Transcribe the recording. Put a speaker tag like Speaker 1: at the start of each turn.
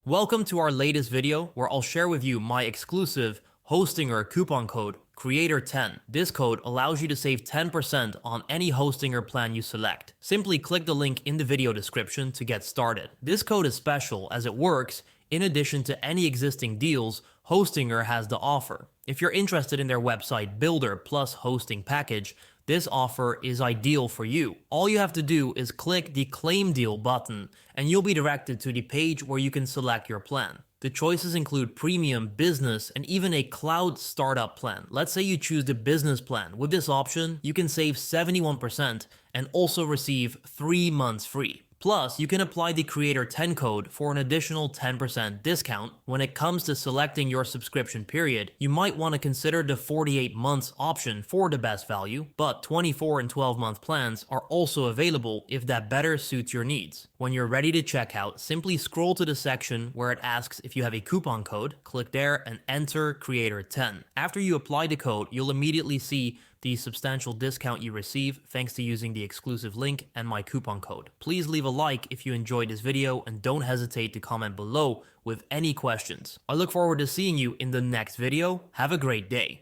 Speaker 1: Welcome to our latest video where I'll share with you my exclusive Hostinger coupon code Creator10. This code allows you to save 10% on any Hostinger plan you select. Simply click the link in the video description to get started. This code is special as it works in addition to any existing deals Hostinger has to offer. If you're interested in their website builder plus hosting package, this offer is ideal for you. All you have to do is click the Claim Deal button and you'll be directed to the page where you can select your plan. The choices include premium, business, and even a cloud startup plan. Let's say you choose the business plan. With this option, you can save 71% and also receive 3 months free. Plus, you can apply the Creator10 code for an additional 10% discount. When it comes to selecting your subscription period, you might want to consider the 48 months option for the best value, but 24 and 12-month plans are also available if that better suits your needs. When you're ready to check out, simply scroll to the section where it asks if you have a coupon code, click there and enter Creator10. After you apply the code, you'll immediately see the substantial discount you receive thanks to using the exclusive link and my coupon code. Please leave a like if you enjoyed this video and don't hesitate to comment below with any questions. I look forward to seeing you in the next video. Have a great day.